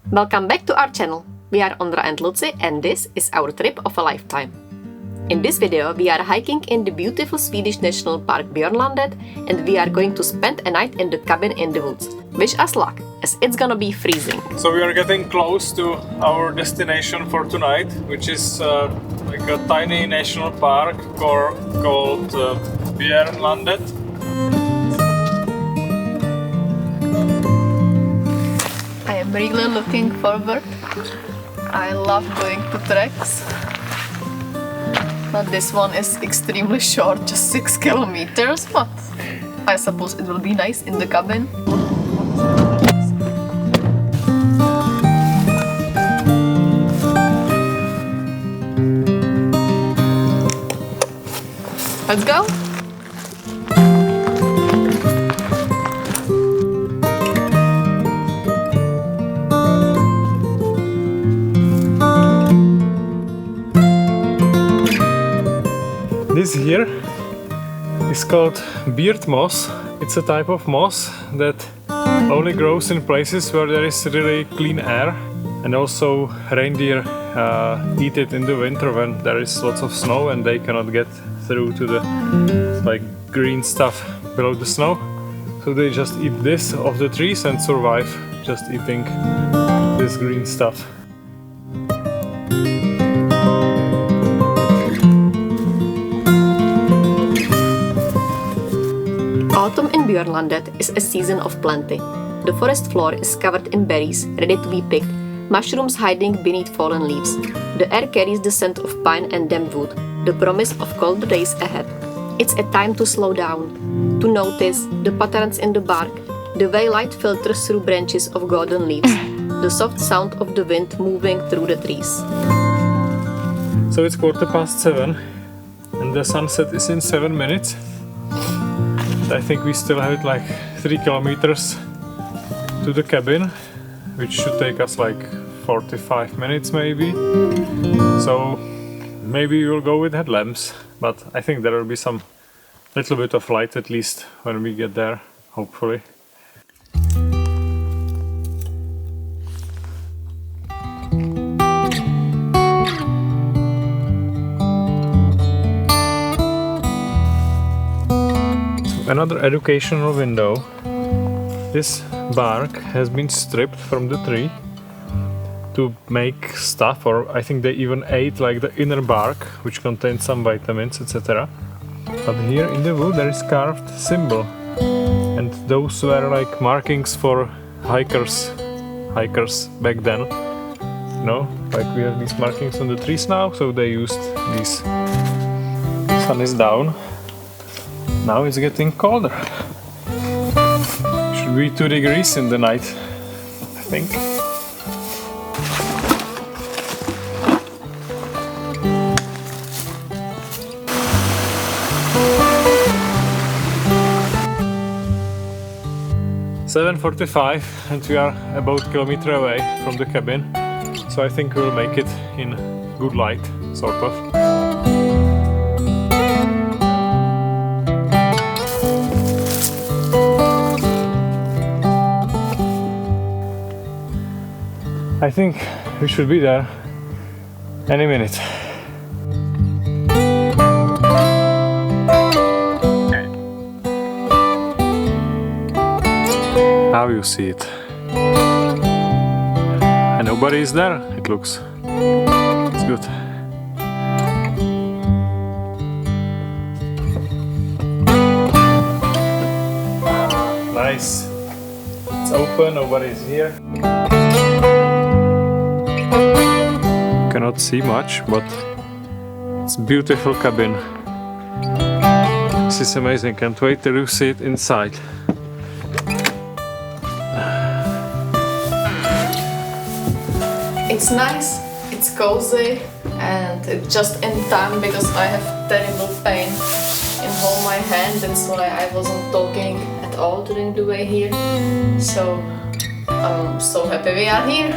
Welcome back to our channel. We are Ondra and Lucy and this is our trip of a lifetime. In this video we are hiking in the beautiful Swedish national park Björnlandet and we are going to spend a night in the cabin in the woods. Wish us luck, as it's gonna be freezing. So we are getting close to our destination for tonight, which is like a tiny national park called Björnlandet. I am really looking forward. I love going to treks. But this one is extremely short, just 6 kilometers, but I suppose it will be nice in the cabin. Let's go! This here is called beard moss. It's a type of moss that only grows in places where there is really clean air, and also reindeer eat it in the winter when there is lots of snow and they cannot get through to the like green stuff below the snow. So they just eat this off the trees and survive just eating this green stuff. Autumn in Björnlandet is a season of plenty. The forest floor is covered in berries, ready to be picked, mushrooms hiding beneath fallen leaves. The air carries the scent of pine and damp wood, the promise of colder days ahead. It's a time to slow down, to notice the patterns in the bark, the way light filters through branches of golden leaves, the soft sound of the wind moving through the trees. So it's 7:15 and the sunset is in 7 minutes. I think we still have it like 3 kilometers to the cabin, which should take us like 45 minutes maybe. So maybe we'll go with headlamps, but I think there will be some little bit of light at least when we get there, hopefully. Another educational window. This bark has been stripped from the tree to make stuff, or I think they even ate like the inner bark, which contains some vitamins, etc. But here in the wood there is carved symbol, and those were like markings for hikers back then. You know, like we have these markings on the trees now, so they used these. Sun is down. Now it's getting colder. Should be 2 degrees in the night, I think. (7:45) and we are about a kilometer away from the cabin, so I think we'll make it in good light, sort of. I think we should be there any minute. Now you see it. And nobody is there, it looks. It's good. Nice. It's open, nobody is here. Cannot see much, but it's a beautiful cabin. This is amazing. Can't wait till you see it inside. It's nice, it's cozy, and it's just in time because I have terrible pain in all my hand. That's why I wasn't talking at all during the way here. So I'm so happy we are here.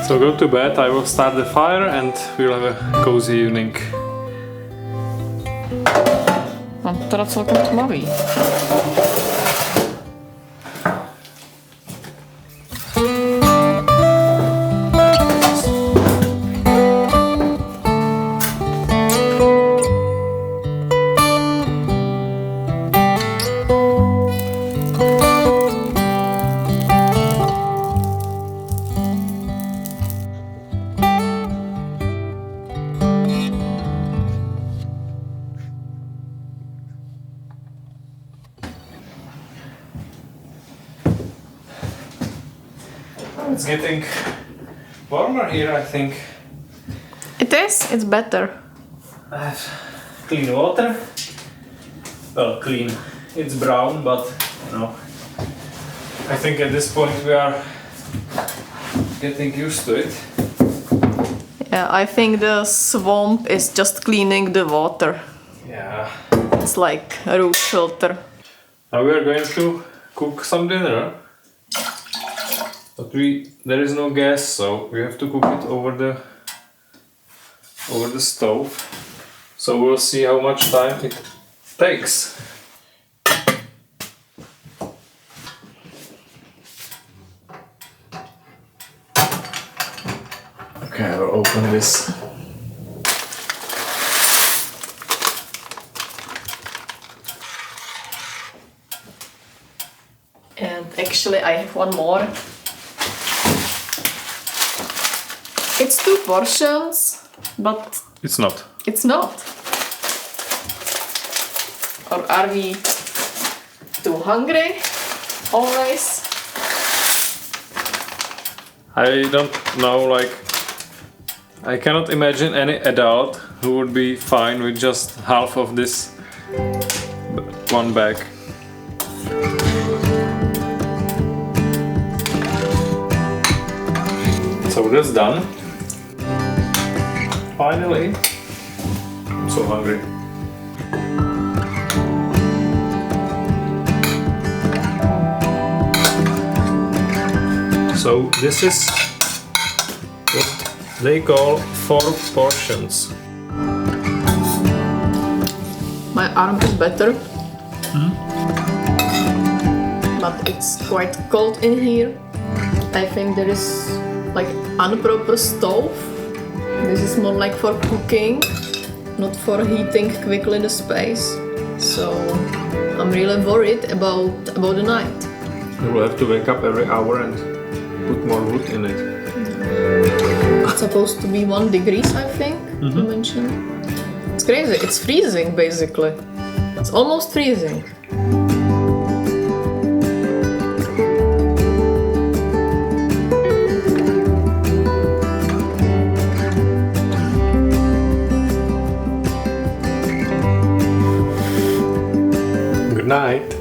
So go to bed, I will start the fire and we'll have a cozy evening. No, teda celkem tmavý. It's getting warmer here, I think. It is, it's better. I have clean water. Well, clean. It's brown, but you know, I think at this point we are getting used to it. Yeah, I think the swamp is just cleaning the water. Yeah. It's like a roof filter. Now we are going to cook some dinner. But there is no gas, so we have to cook it over the stove. So we'll see how much time it takes. Okay, I will open this. And actually I have one more. It's 2 portions, but It's not. it's not. Or are we too hungry always? I don't know, like, I cannot imagine any adult who would be fine with just half of this one bag. So that's done. Finally. I'm so hungry. So this is what they call 4 portions. My arm is better. But it's quite cold in here. I think there is like improper stove. This is more like for cooking, not for heating quickly the space. So I'm really worried about the night. You will have to wake up every hour and put more wood in it. It's supposed to be 1 degrees, I think, you mentioned. It's crazy, it's freezing basically. It's almost freezing. Good night.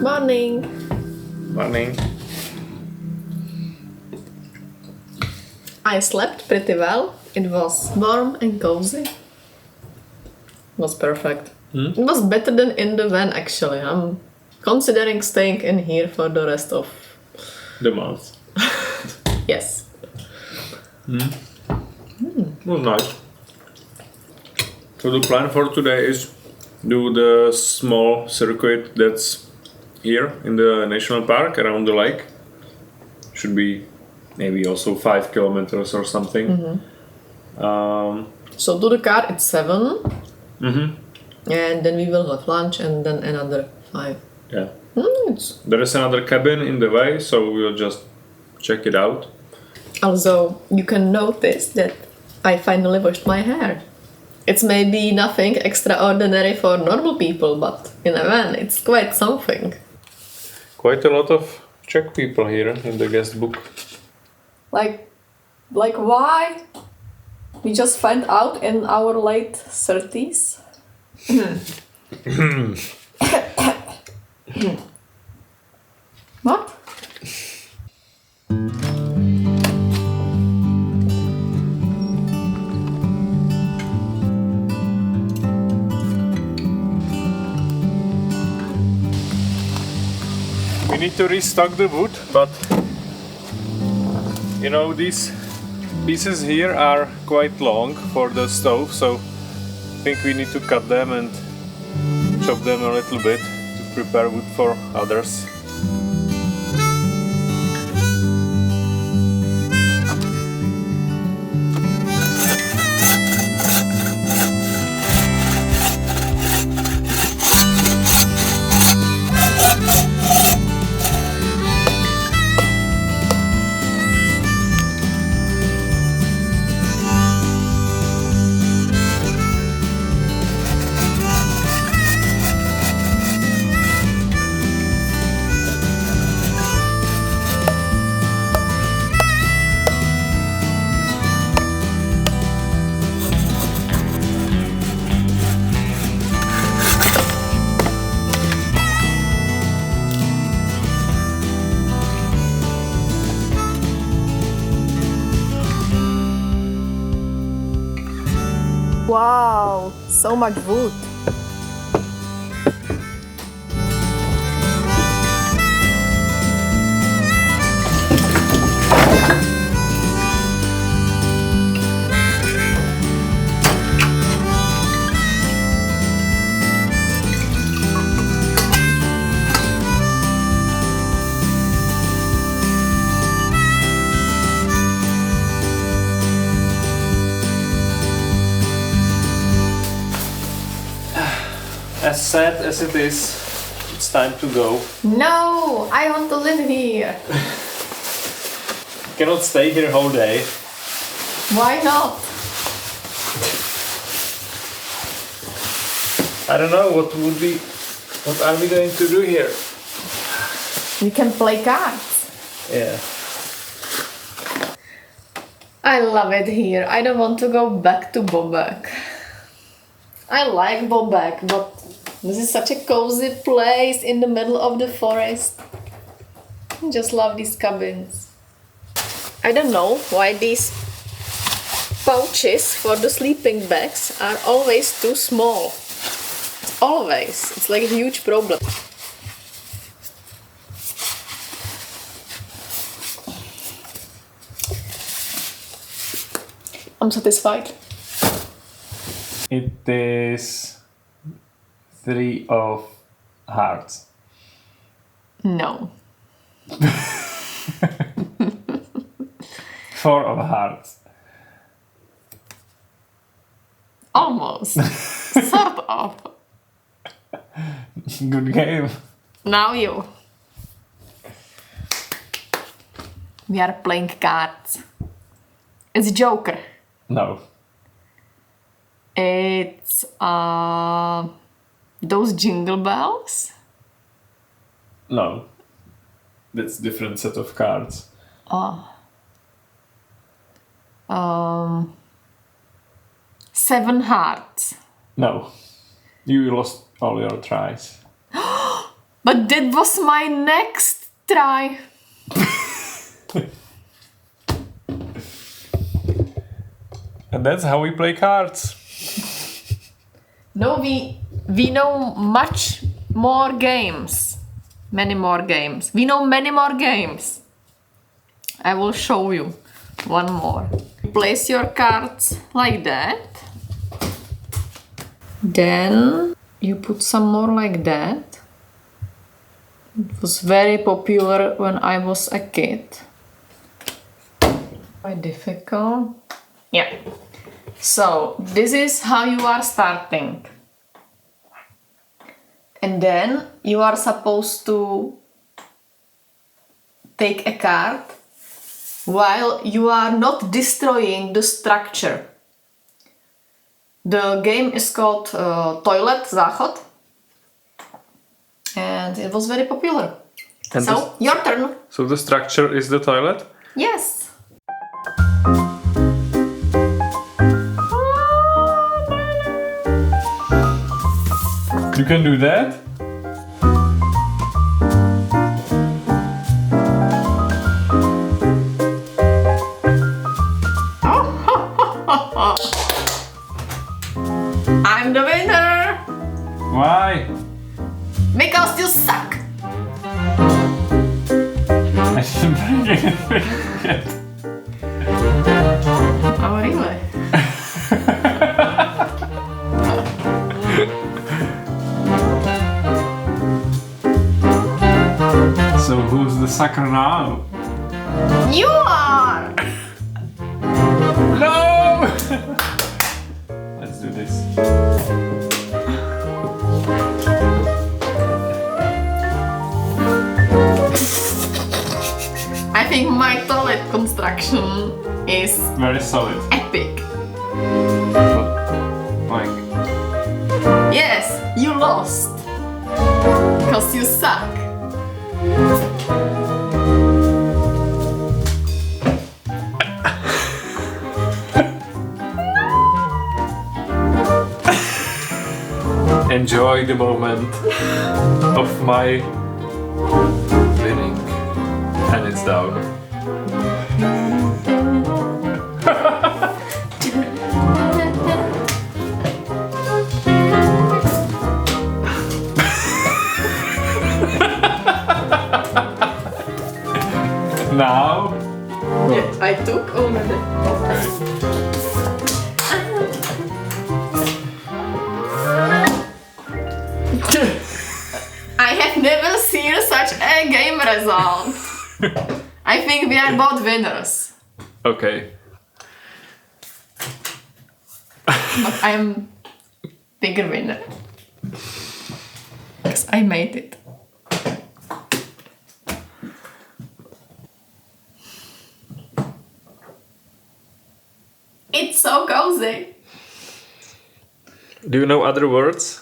Morning. Morning. I slept pretty well. It was warm and cozy. It was perfect. It was better than in the van actually. I'm considering staying in here for the rest of The month. yes. It was nice. So the plan for today is do the small circuit that's here in the national park around the lake. Should be maybe also 5 kilometers or something. So to the car it's 7. And then we will have lunch and then another 5. Yeah. There is another cabin in the way, so we'll just check it out. Also, you can notice that I finally washed my hair. It's maybe nothing extraordinary for normal people, but in a van it's quite something. Quite a lot of Czech people here in the guest book. Like why? We just found out in our late 30s. What? We need to restock the wood, but you know, these pieces here are quite long for the stove, so I think we need to cut them and chop them a little bit to prepare wood for others. Wow, so much wood. As sad as it is, it's time to go. No, I want to live here. Cannot stay here whole day. Why not? I don't know what are we going to do here? We can play cards. Yeah. I love it here. I don't want to go back to Bobek. I like Bobek, but this is such a cozy place in the middle of the forest. I just love these cabins. I don't know why these pouches for the sleeping bags are always too small. Always. It's like a huge problem. I'm satisfied. It is 3 of hearts. No. 4 of hearts. Almost. Sort of. Good game. Now you. We are playing cards. It's Joker. No. It's those jingle bells. No. That's different set of cards. Seven hearts. No. You lost all your tries. But that was my next try. And that's how we play cards. No, we know much more games. Many more games. We know many more games. I will show you one more. Place your cards like that. Then you put some more like that. It was very popular when I was a kid. Quite difficult. Yeah. So this is how you are starting. And then you are supposed to take a card while you are not destroying the structure. The game is called Toilet Záchod, and it was very popular. And So, your turn. so the structure is the toilet? Yes. You can do that? I'm the winner! Why? Because you suck! I didn't bring anything yet. Oh, really? So who's the sucker now? You are! No! Let's do this. I think my toilet construction is Very solid. epic. But, like, Yes, you lost. Because you suck. enjoy the moment of my winning. And it's down. Now? Yeah, I took already. I have never seen such a game result. I think we are both winners. Okay. But I'm bigger winner. Because I made it. It's so cozy. Do you know other words?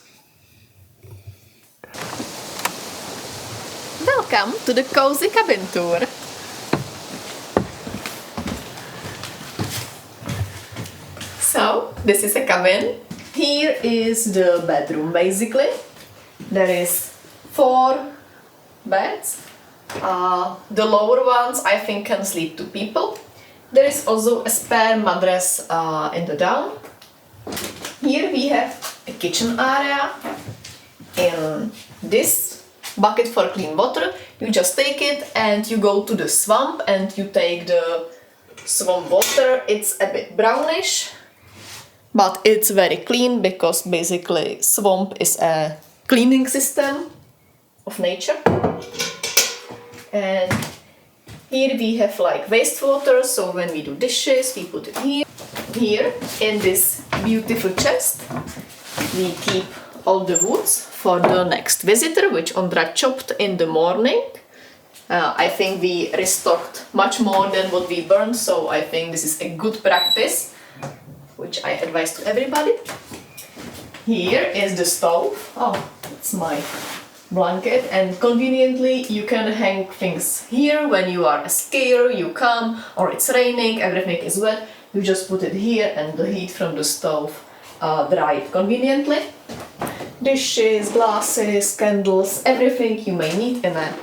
Welcome to the Cozy Cabin Tour. So, this is a cabin. Here is the bedroom basically. There is 4 beds. The lower ones I think can sleep 2 people. There is also a spare mattress in the down. Here we have a kitchen area. In this bucket for clean water, you just take it and you go to the swamp and you take the swamp water. It's a bit brownish, but it's very clean because basically swamp is a cleaning system of nature. And here we have like wastewater, so when we do dishes, we put it here. Here, in this beautiful chest, we keep all the woods for the next visitor, which Ondra chopped in the morning. I think we restocked much more than what we burned, so I think this is a good practice, which I advise to everybody. Here is the stove. Oh, it's my blanket, and conveniently you can hang things here. When you are scared, you come, or it's raining, everything is wet, you just put it here and the heat from the stove dry it conveniently. Dishes, glasses, candles, everything you may need in a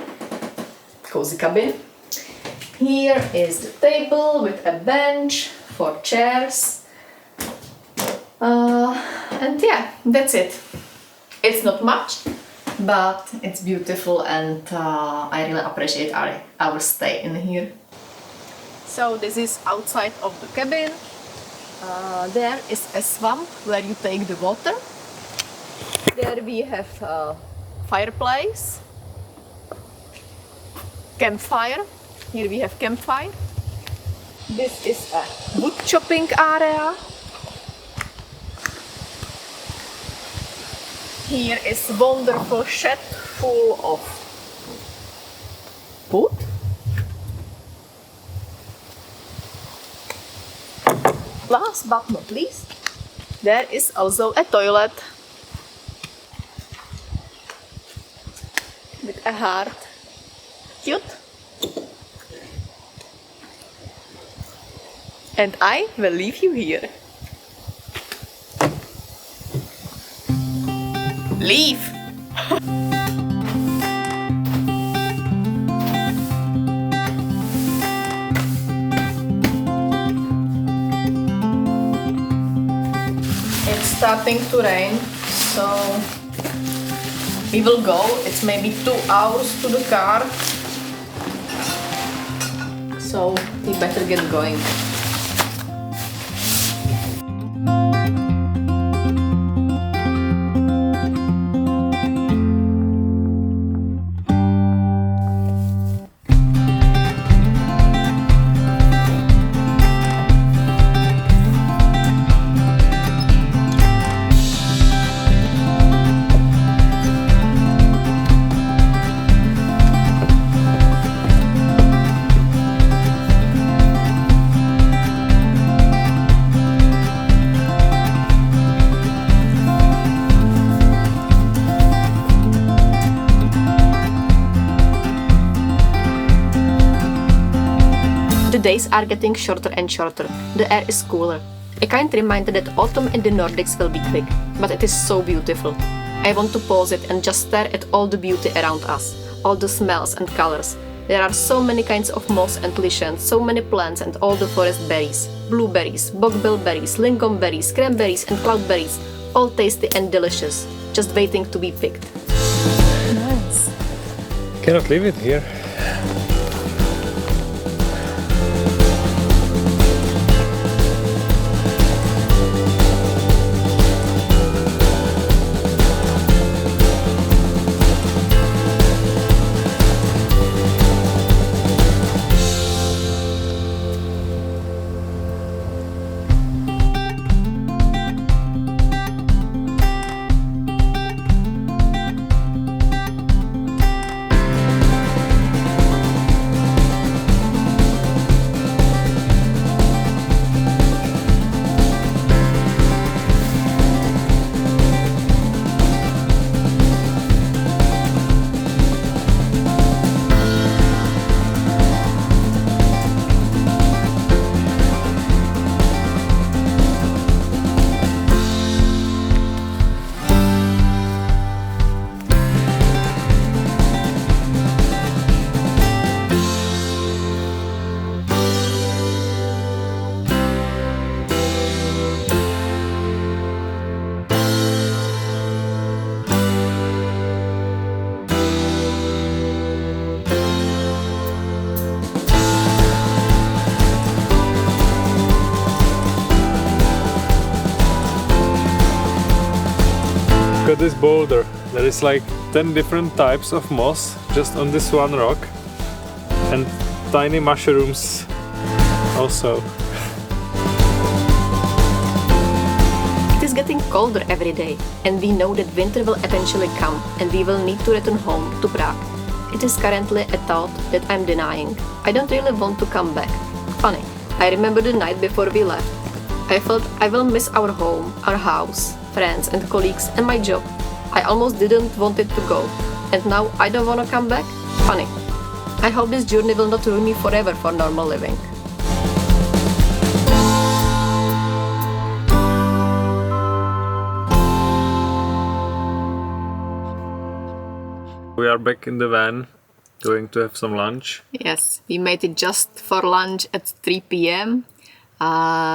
cozy cabin. Here is the table with a bench for chairs. And yeah, that's it. It's not much, but it's beautiful, and I really appreciate our stay in here. So this is outside of the cabin. There is a swamp where you take the water. There we have a fireplace, campfire. Here we have campfire. This is a wood chopping area. Here is wonderful shed full of wood. Last but not least, there is also a toilet with a heart cute. And I will leave you here. Leave! It's starting to rain, so we will go. It's maybe 2 hours to the car, so we better get going. The days are getting shorter and shorter. The air is cooler. A kind reminder that autumn in the Nordics will be quick, but it is so beautiful. I want to pause it and just stare at all the beauty around us, all the smells and colors. There are so many kinds of moss and lichens, so many plants and all the forest berries. Blueberries, bogbill berries, lingom berries, cranberries and cloudberries, all tasty and delicious, just waiting to be picked. Nice. Cannot leave it here. Look at this boulder. There is like 10 different types of moss just on this one rock, and tiny mushrooms also. It is getting colder every day, and we know that winter will eventually come and we will need to return home to Prague. It is currently a thought that I'm denying. I don't really want to come back. Funny, I remember the night before we left. I felt I will miss our home, our house, friends and colleagues and my job. I almost didn't want it to go, and now I don't want to come back? Funny. I hope this journey will not ruin me forever for normal living. We are back in the van, going to have some lunch. Yes, we made it just for lunch at 3 p.m.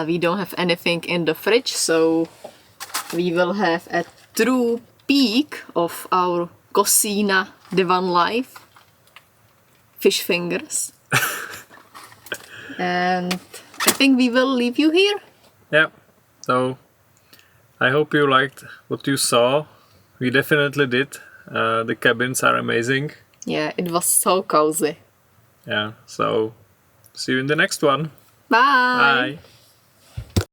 We don't have anything in the fridge, so we will have a true peek of our cocina de Vanlife. Fish fingers. And I think we will leave you here. Yeah, so I hope you liked what you saw. We definitely did. The cabins are amazing. Yeah, it was so cozy. Yeah, so see you in the next one. Bye! Bye!